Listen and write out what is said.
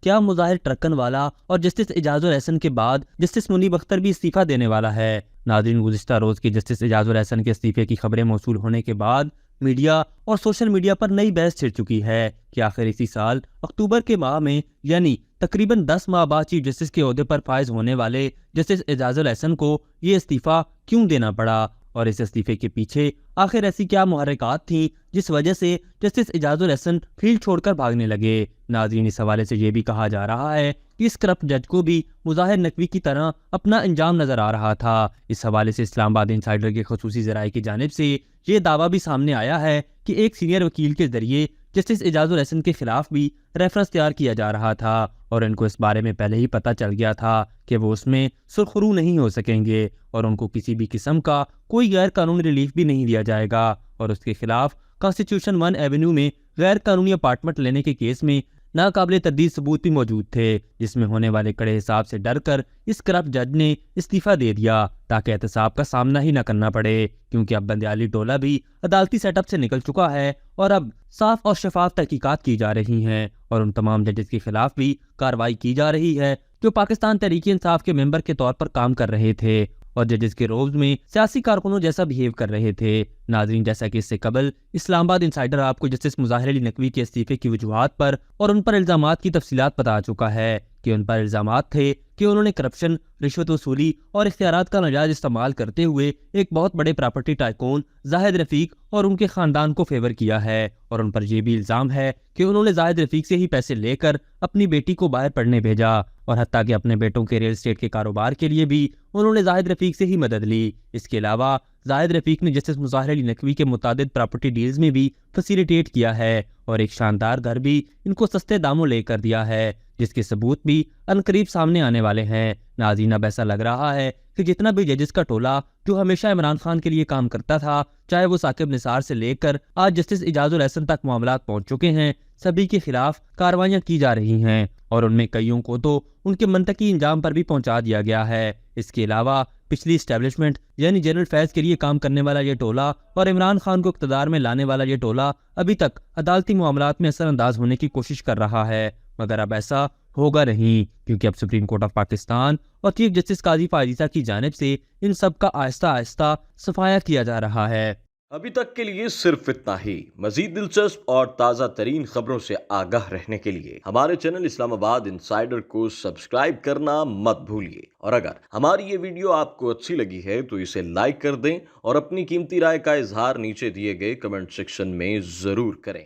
کیا مظاہر ٹرکن والا اور جسٹس اعجاز الاحسن کے بعد جسٹس منیب اختر بھی استعفیٰ دینے والا ہے؟ ناظرین، گزشتہ روز کی جسٹس اعجاز الاحسن کے استعفے کی خبریں موصول ہونے کے بعد میڈیا اور سوشل میڈیا پر نئی بحث چھڑ چکی ہے کہ آخر اسی سال اکتوبر کے ماہ میں، یعنی تقریباً 10 ماہ بعد چیف جسٹس کے عہدے پر فائز ہونے والے جسٹس اعجاز الاحسن کو یہ استعفیٰ کیوں دینا پڑا، اور اس استعفے کے پیچھے آخر ایسی کیا محرکات تھیں جس وجہ سے جسٹس اعجاز الاحسن فیلڈ چھوڑ کر بھاگنے لگے۔ ناظرین، اس حوالے سے یہ بھی کہا جا رہا ہے کہ اس کرپٹ جج کو بھی مظاہر نقوی کی طرح اپنا انجام نظر آ رہا تھا۔ اس حوالے سے اسلام آباد انسائیڈر کے خصوصی ذرائع کی جانب سے یہ دعویٰ بھی سامنے آیا ہے کہ ایک سینئر وکیل کے ذریعے جسٹس اعجاز الاحسن کے خلاف بھی ریفرنس تیار کیا جا رہا تھا، اور ان کو اس بارے میں پہلے ہی پتہ چل گیا تھا کہ وہ اس میں سرخرو نہیں ہو سکیں گے، اور ان کو کسی بھی قسم کا کوئی غیر قانونی ریلیف بھی نہیں دیا جائے گا، اور اس کے خلاف کانسٹیٹیوشن 1 ایونیو میں غیر قانونی اپارٹمنٹ لینے کے کیس میں ناقابل تردید ثبوت بھی موجود تھے، جس میں ہونے والے کڑے حساب سے ڈر کر اس کرپٹ جج نے استعفیٰ دے دیا تاکہ احتساب کا سامنا ہی نہ کرنا پڑے، کیونکہ اب بندیالی ٹولہ بھی عدالتی سیٹ اپ سے نکل چکا ہے اور اب صاف اور شفاف تحقیقات کی جا رہی ہیں، اور ان تمام ججز کے خلاف بھی کارروائی کی جا رہی ہے جو پاکستان تحریک انصاف کے ممبر کے طور پر کام کر رہے تھے اور ججز کے روز میں سیاسی کارکنوں جیسا بہیو کر رہے تھے۔ ناظرین، جیسا کہ اس سے قبل اسلام آباد انسائیڈر آپ کو جسٹس مظاہر علی نقوی کے استعفے کی وجوہات پر اور ان پر الزامات کی تفصیلات بتا چکا ہے کہ ان پر الزامات تھے کہ انہوں نے کرپشن، رشوت وصولی اور اختیارات کا ناجائز استعمال کرتے ہوئے ایک بہت بڑے پراپرٹی ٹائکون زاہد رفیق اور ان کے خاندان کو فیور کیا ہے، اور ان پر یہ بھی الزام ہے کہ انہوں نے زاہد رفیق سے ہی پیسے لے کر اپنی بیٹی کو باہر پڑھنے بھیجا، اور حتیٰ کہ اپنے بیٹوں کے ریل اسٹیٹ کے کاروبار کے لیے بھی انہوں نے زاہد رفیق سے ہی مدد لی۔ اس کے علاوہ زاہد رفیق نے جسٹس مظاہر علی نقوی کے متعدد پراپرٹی ڈیلز میں بھی فیسیلیٹیٹ کیا ہے، اور ایک شاندار گھر بھی ان کو سستے داموں لے کر دیا ہے، جس کے ثبوت بھی عنقریب سامنے آنے والے ہیں۔ ناظرین، اب ایسا لگ رہا ہے کہ جتنا بھی ججز کا ٹولہ جو ہمیشہ عمران خان کے لیے کام کرتا تھا، چاہے وہ ثاقب نثار سے لے کر آج جسٹس اعجاز الاحسن تک معاملات پہنچ چکے ہیں، سبھی کے خلاف کارروائیاں کی جا رہی ہیں، اور ان میں کئیوں کو تو ان کے منطقی انجام پر بھی پہنچا دیا گیا ہے۔ اس کے علاوہ پچھلی اسٹیبلشمنٹ یعنی جنرل فیض کے لیے کام کرنے والا یہ ٹولہ اور عمران خان کو اقتدار میں لانے والا یہ ٹولہ ابھی تک عدالتی معاملات میں اثر انداز ہونے کی کوشش کر رہا ہے، مگر اب ایسا ہوگا نہیں، کیونکہ اب سپریم کورٹ آف پاکستان اور چیف جسٹس قاضی فائزہ کی جانب سے ان سب کا آہستہ آہستہ صفایا کیا جا رہا ہے۔ ابھی تک کے لیے صرف اتنا ہی۔ مزید دلچسپ اور تازہ ترین خبروں سے آگاہ رہنے کے لیے ہمارے چینل اسلام آباد انسائیڈر کو سبسکرائب کرنا مت بھولیے، اور اگر ہماری یہ ویڈیو آپ کو اچھی لگی ہے تو اسے لائک کر دیں اور اپنی قیمتی رائے کا اظہار نیچے دیے گئے کمنٹ سیکشن میں ضرور کریں۔